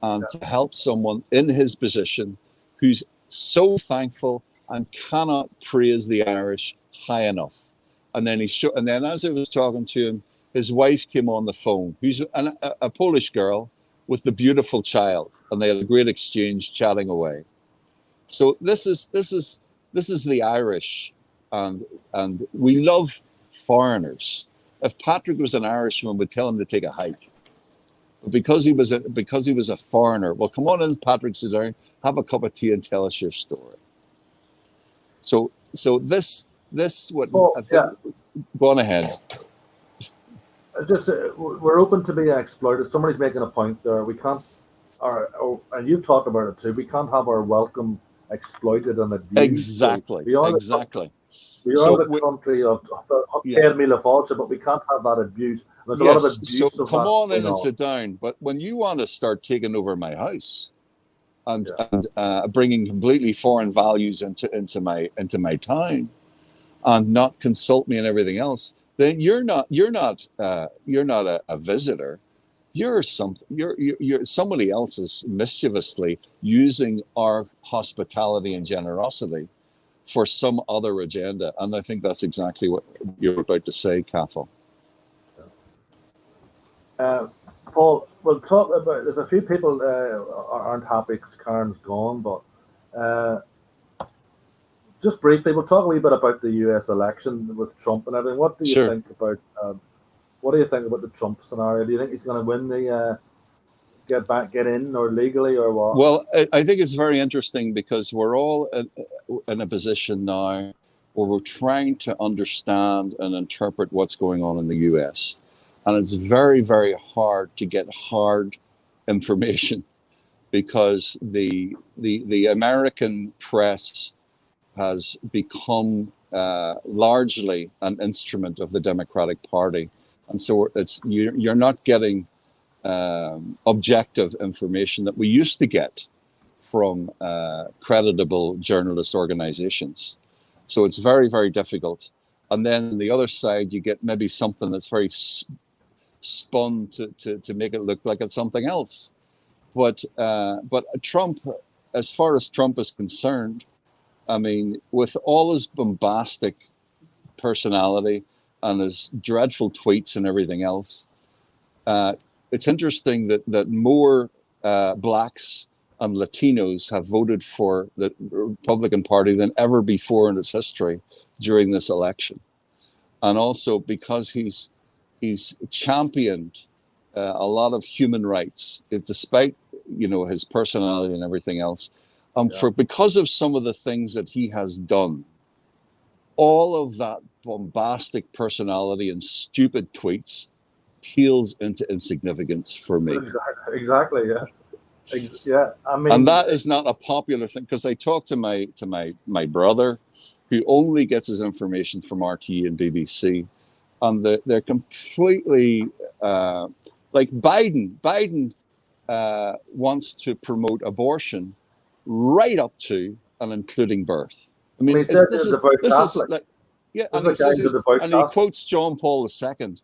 and to help someone in his position who's so thankful and cannot praise the Irish high enough. And then and then as I was talking to him, his wife came on the phone, who's a Polish girl with the beautiful child, and they had a great exchange chatting away. So this is the Irish, and we love foreigners. If Patrick was an Irishman, we'd tell him to take a hike. But because he was a foreigner, well, come on in, Patrick, sit down, have a cup of tea, and tell us your story. So this what I think. Yeah. Go on ahead. Just we're open to being exploited. Somebody's making a point there. We can't, and you've talked about it too. We can't have our welcome exploited and abused. Exactly. We are the country of Cead Míle Fáilte, but we can't have that abuse. There's a lot of abuse. So come on in and sit down. But when you want to start taking over my house and bringing completely foreign values into my town and not consult me and everything else, then you're not a visitor. You're somebody else is mischievously using our hospitality and generosity for some other agenda. And I think that's exactly what you're about to say, Cathal. Paul, we'll talk about, there's a few people aren't happy because Karen's gone, but just briefly, we'll talk a wee bit about the US election with Trump and everything. What do you think about the Trump scenario? Do you think he's going to win the get in or legally or what? Well, I think it's very interesting because we're all in a position now where we're trying to understand and interpret what's going on in the US. And it's very, very hard to get hard information because the American press has become largely an instrument of the Democratic Party. And so you're not getting objective information that we used to get from creditable journalist organizations. So it's very, very difficult. And then on the other side, you get maybe something that's very spun to make it look like it's something else. But Trump, as far as Trump is concerned, I mean, with all his bombastic personality and his dreadful tweets and everything else, it's interesting that more blacks and Latinos have voted for the Republican Party than ever before in its history during this election. And also because he's championed a lot of human rights, despite his personality and everything else. Because of some of the things that he has done, all of that bombastic personality and stupid tweets peels into insignificance for me. Exactly. Yeah. I mean, and that is not a popular thing because I talked to my brother, who only gets his information from RTE and BBC, and they're completely like Biden. Biden wants to promote abortion right up to and including birth. I mean, this is like, yeah, and he quotes John Paul II,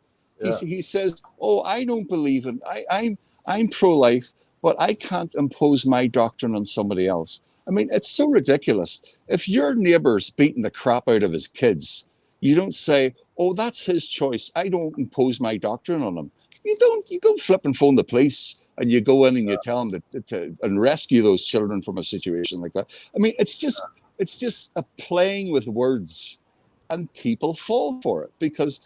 Yeah. He says, "Oh, I don't believe in. I'm pro-life, but I can't impose my doctrine on somebody else." I mean, it's so ridiculous. If your neighbor's beating the crap out of his kids, you don't say, "Oh, that's his choice. I don't impose my doctrine on him." You don't. You go flip and phone the police, and you go in and you tell them to and rescue those children from a situation like that. I mean, it's just a playing with words, and people fall for it because,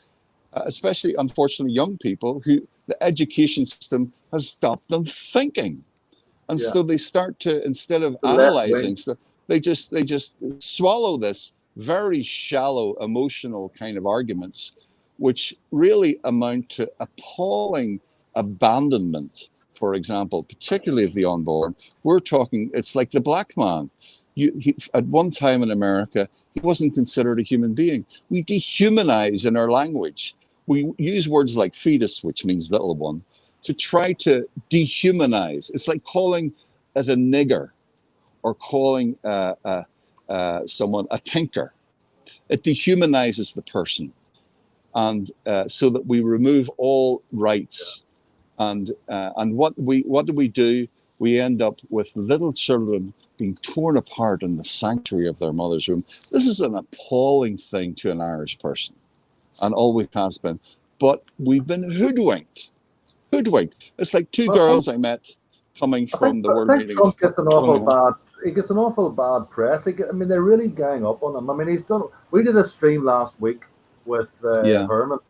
especially unfortunately, young people who the education system has stopped them thinking. And Yeah. so they start to, instead of The left analyzing wing. stuff, they just swallow this very shallow emotional kind of arguments, which really amount to appalling abandonment. For example, particularly of the unborn, we're talking. It's like the black man. At one time in America, he wasn't considered a human being. We dehumanize in our language. We use words like fetus, which means little one, to try to dehumanize. It's like calling it a nigger or calling someone a tinker. It dehumanizes the person, and so that we remove all rights. And what do we do? We end up with little children being torn apart in the sanctuary of their mother's womb. This is an appalling thing to an Irish person, and always has been. But we've been hoodwinked. It's like two girls I met coming from the I World think Meeting. Trump gets an awful bad. He gets an awful bad press. I mean, they really gang up on him. I mean, he's done. We did a stream last week with Herman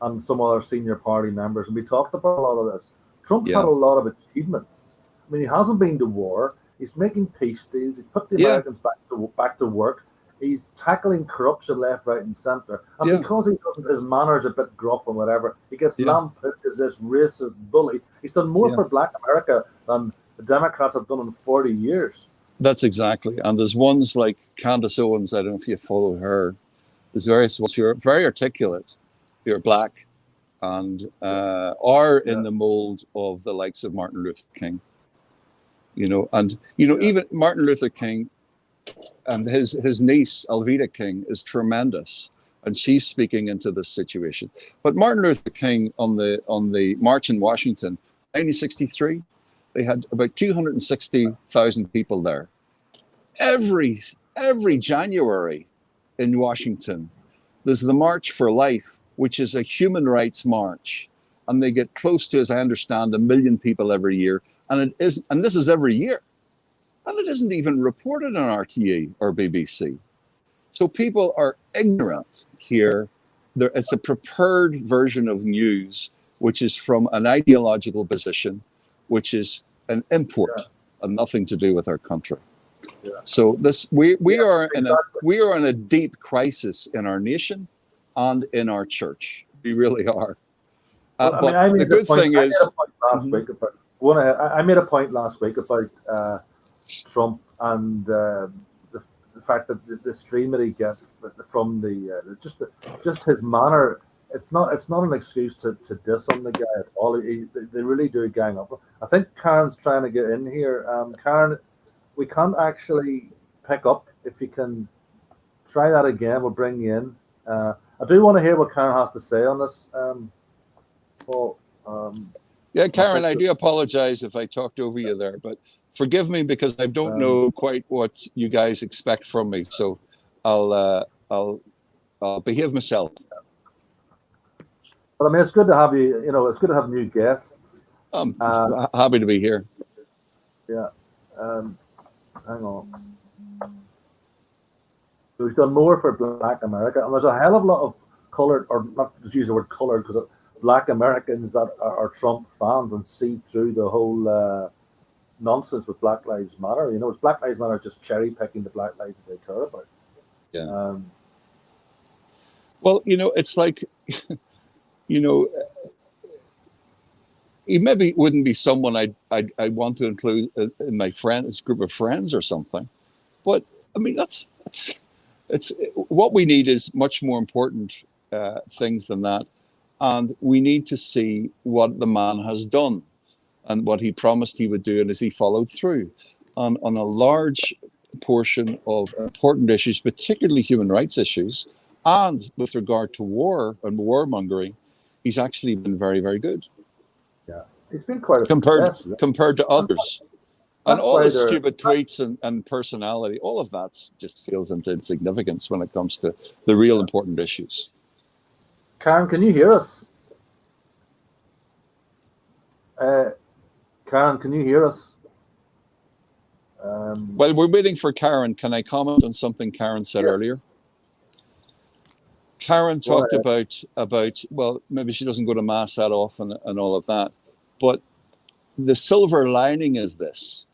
and some other senior party members, and we talked about a lot of this. Trump's had a lot of achievements. I mean, he hasn't been to war. He's making peace deals. He's put the Americans back to work. He's tackling corruption left, right, and centre. And because he doesn't, his manner's a bit gruff and whatever, he gets lampooned as this racist bully. He's done more for Black America than the Democrats have done in 40 years. That's exactly. And there's ones like Candace Owens, I don't know if you follow her. There's various ones who are very articulate, who are Black, and are in the mold of the likes of Martin Luther King. Even Martin Luther King and his niece, Alveda King, is tremendous. And she's speaking into this situation. But Martin Luther King on the March in Washington, 1963, they had about 260,000 people there. Every January in Washington, there's the March for Life, which is a human rights march. And they get close to, as I understand, 1 million people every year. And this is every year. And it isn't even reported on RTE or BBC. So people are ignorant here. It's a prepared version of news, which is from an ideological position, which is an import and nothing to do with our country. Yeah. So we are in a deep crisis in our nation and in our church. We really are. I made a point last week about Trump and the fact that the stream that he gets from just his manner. It's not an excuse to diss on the guy at all. They really do gang up. I think Karen's trying to get in here. Karen, we can't actually pick up. If you can try that again, we'll bring you in. I do want to hear what Karen has to say on this. Paul. Karen, I do apologize if I talked over you there, but forgive me because I don't know quite what you guys expect from me. So I'll behave myself. But I mean, it's good to have you. It's good to have new guests. I'm happy to be here. Yeah. Hang on. We've done more for Black America, and there's a hell of a lot of colored, or not to use the word colored, because Black Americans that are Trump fans and see through the whole nonsense with Black Lives Matter. It's Black Lives Matter just cherry picking the Black lives that they care about. Yeah. Well, it's like, he maybe wouldn't be someone I'd want to include in my group of friends or something. But I mean, it's what we need is much more important things than that. And we need to see what the man has done and what he promised he would do, and as he followed through on a large portion of important issues, particularly human rights issues, and with regard to war and warmongering, he's actually been very, very good. Yeah, it's been quite a compared success. compared to others. And That's all why the they're- stupid tweets and personality, all of that just feels into insignificance when it comes to the real important issues. Karen, can you hear us? Karen, can you hear us? While we're waiting for Karen, can I comment on something Karen said Yes. earlier? Karen Go talked ahead. about, well, maybe she doesn't go to mass that often and all of that, but the silver lining is this,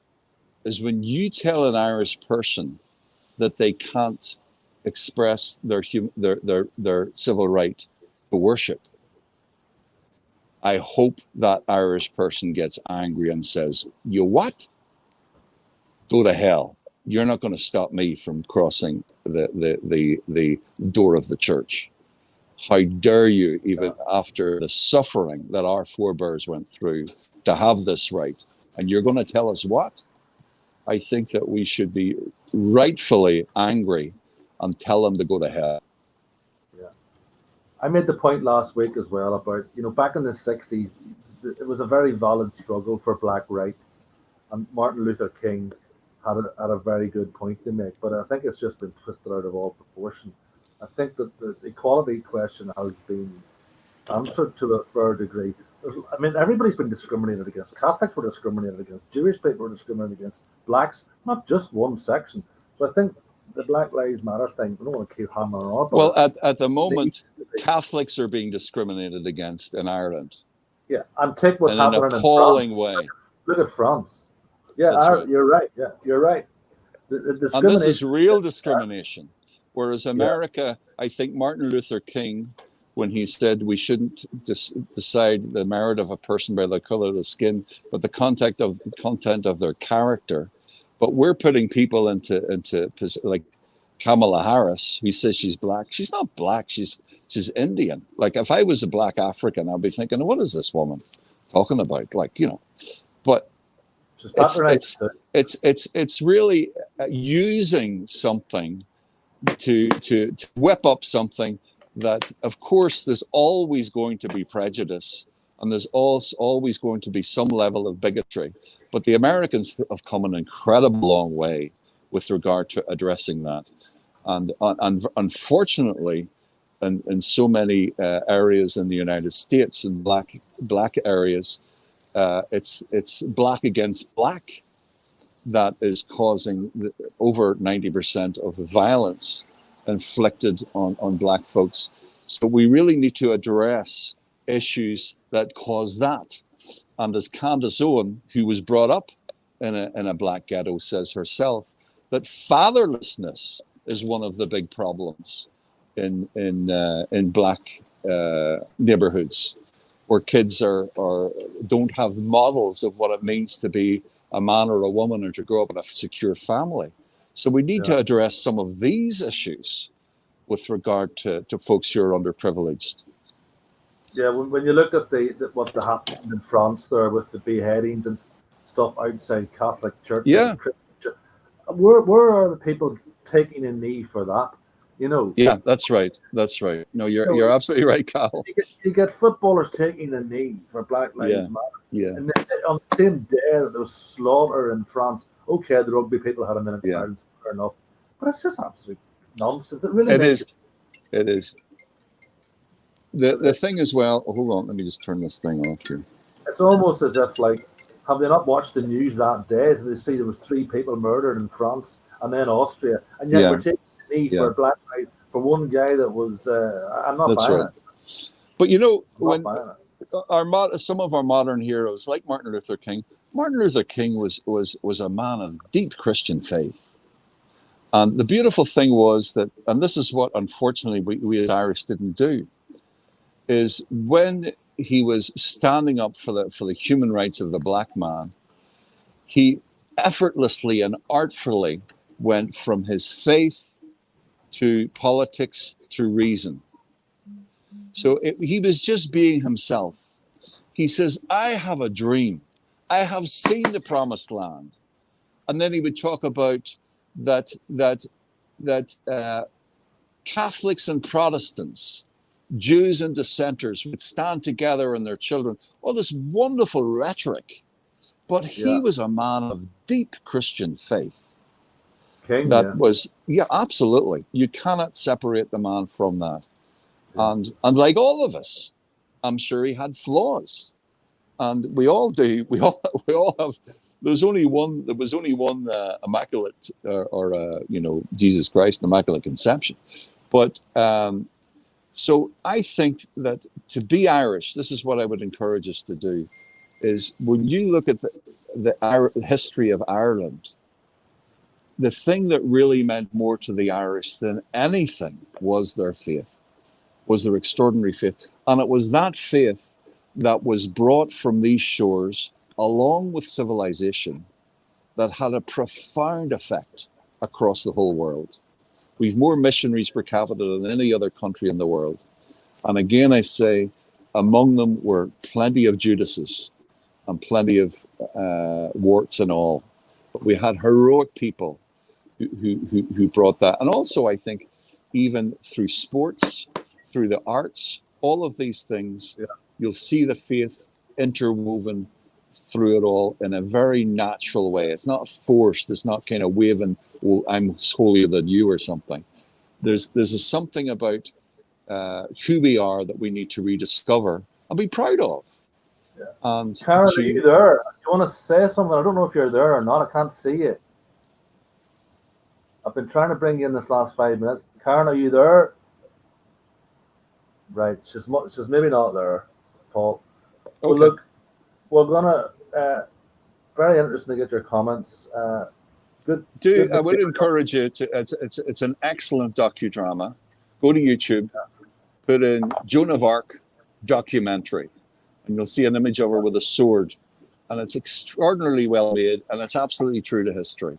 is when you tell an Irish person that they can't express their civil right to worship, I hope that Irish person gets angry and says, "You what? Go to hell. You're not going to stop me from crossing the door of the church. How dare you, even after the suffering that our forebears went through, to have this right? And you're going to tell us what?" I think that we should be rightfully angry and tell them to go to hell. Yeah. I made the point last week as well about, back in the 60s, it was a very valid struggle for black rights. And Martin Luther King had a very good point to make. But I think it's just been twisted out of all proportion. I think that the equality question has been answered to a fair degree. Everybody's been discriminated against. Catholics were discriminated against. Jewish people were discriminated against. Blacks, not just one section. So I think the Black Lives Matter thing, we don't want to keep hammering on. Well, at the moment, Catholics are being discriminated against in Ireland. Yeah, and take what's in an happening appalling in way. Look at France. Yeah, right. You're right. Yeah, you're right. And this is real discrimination. Whereas America, I think Martin Luther King, when he said we shouldn't decide the merit of a person by the color of the skin, but the content of their character. But we're putting people into like Kamala Harris, who says she's black. She's not black. She's Indian. Like if I was a black African, I'd be thinking, what is this woman talking about? But it's really using something to whip up something that, of course, there's always going to be prejudice and there's always going to be some level of bigotry. But the Americans have come an incredible long way with regard to addressing that. And unfortunately, in so many areas in the United States, in black areas, it's black against black that is causing over 90% of the violence inflicted on black folks. So we really need to address issues that cause that. And as Candace Owen, who was brought up in a black ghetto, says herself, that fatherlessness is one of the big problems in black neighborhoods, where kids don't have models of what it means to be a man or a woman or to grow up in a secure family. So we need to address some of these issues with regard to folks who are underprivileged. Yeah, when you look at what happened in France there with the beheadings and stuff outside Catholic churches, yeah, where are the people taking a knee for that? Yeah, that's right. No, you're absolutely right, Carl. You get footballers taking a knee for Black Lives Matter. Yeah. And then on the same day that there was slaughter in France, okay, the rugby people had a minute's silence, fair enough. But it's just absolute nonsense. It is. The thing as well, hold on, let me just turn this thing off here. It's almost as if, have they not watched the news that day? They see there was 3 people murdered in France and then Austria, and yet we're taking a knee for Black Lives for one guy that was. I'm not buying it. But when some of our modern heroes, like Martin Luther King was a man of deep Christian faith. And the beautiful thing was that, and this is what unfortunately we as Irish didn't do, is when he was standing up for the human rights of the black man, he effortlessly and artfully went from his faith to politics to reason. So he was just being himself. He says, I have a dream. I have seen the promised land. And then he would talk about that Catholics and Protestants Jews and dissenters would stand together and their children. All this wonderful rhetoric. But he was a man of deep Christian faith. King, That was, absolutely. You cannot separate the man from that. And like all of us, I'm sure he had flaws. And we all do. We all have. There was only one immaculate, Jesus Christ, immaculate conception. But so I think that to be Irish, this is what I would encourage us to do, is when you look at the history of Ireland, the thing that really meant more to the Irish than anything was their faith, was their extraordinary faith. And it was that faith that was brought from these shores, along with civilization, that had a profound effect across the whole world. We've more missionaries per capita than any other country in the world. And again, I say, among them were plenty of Judases and plenty of warts and all. But we had heroic people who brought that. And also, I think, even through sports, through the arts, all of these things, you'll see the faith interwoven through it all in a very natural way. It's not forced. It's not kind of waving, "Oh, I'm holier than you" or something. There's something about who we are that we need to rediscover and be proud of. Yeah. And Karen, are you there? Do you want to say something? I don't know if you're there or not. I can't see you. I've been trying to bring you in this last 5 minutes. Karen, are you there? Right, she's maybe not there, Paul. Okay. Well, look, we're gonna very interesting to get your comments. Good. I would encourage you to. It's an excellent docudrama. Go to YouTube, put in Joan of Arc documentary, and you'll see an image of her with a sword, and it's extraordinarily well made, and it's absolutely true to history.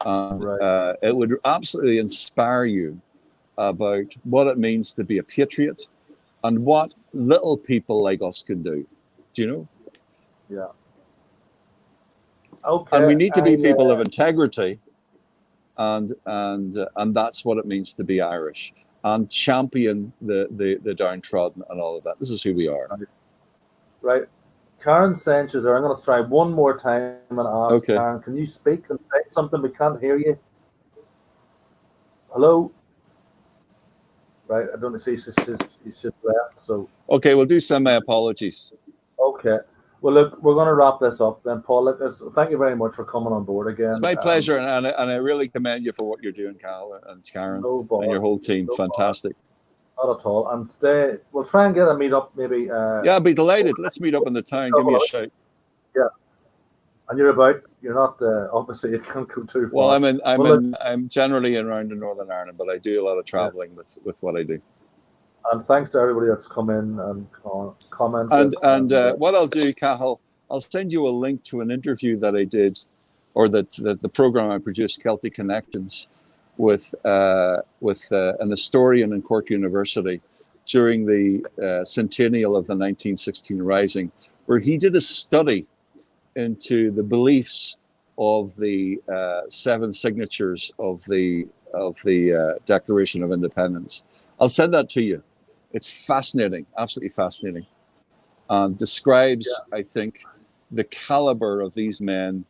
It would absolutely inspire you about what it means to be a patriot and what little people like us can do. Do you know? Yeah. Okay. And we need to be people of integrity, and that's what it means to be Irish, and champion the downtrodden and all of that. This is who we are. Right. Karen Sanchez, I'm going to try one more time and ask Karen, can you speak and say something? We can't hear you. Hello? Right, I don't see he's just left. So okay, we'll do some apologies. Okay. Well, look, we're going to wrap this up then, Paul. Look, thank you very much for coming on board again. It's my pleasure, and I really commend you for what you're doing, Cal and Karen, and your whole team. Fantastic. Not at all. And we'll try and get a meet up maybe. Yeah, I'd be delighted. Let's meet up in the town. Give me a shout. Yeah. And you're not, obviously you can't go too far. Well, I'm generally around in Northern Ireland, but I do a lot of traveling with what I do. And thanks to everybody that's come in and commented. And what I'll do, Cathal, I'll send you a link to an interview that I did, or that the program I produced, Celtic Connections, with an historian in Cork University during the centennial of the 1916 Rising, where he did a study into the beliefs of the 7 signatures of the Declaration of Independence. I'll send that to you. It's fascinating, absolutely fascinating, and describes, I think, the caliber of these men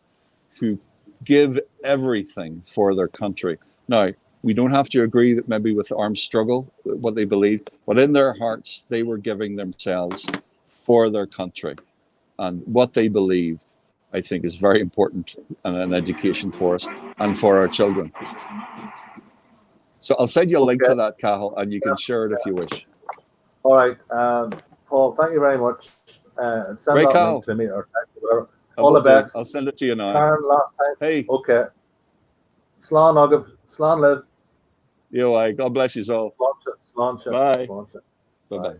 who give everything for their country. Now, we don't have to agree that maybe with the armed struggle, what they believed, but in their hearts, they were giving themselves for their country. And what they believed, I think, is very important and an education for us and for our children. So I'll send you a link to that, Cathal, and you can share it if you wish. All right. Paul, thank you very much. Send that link to me or text or whatever. All the best. I'll send it to you now. Karen, last time. Hey. Okay. Slán agaibh, slán live. God bless you all. Slán. Bye. Bye. Bye-bye.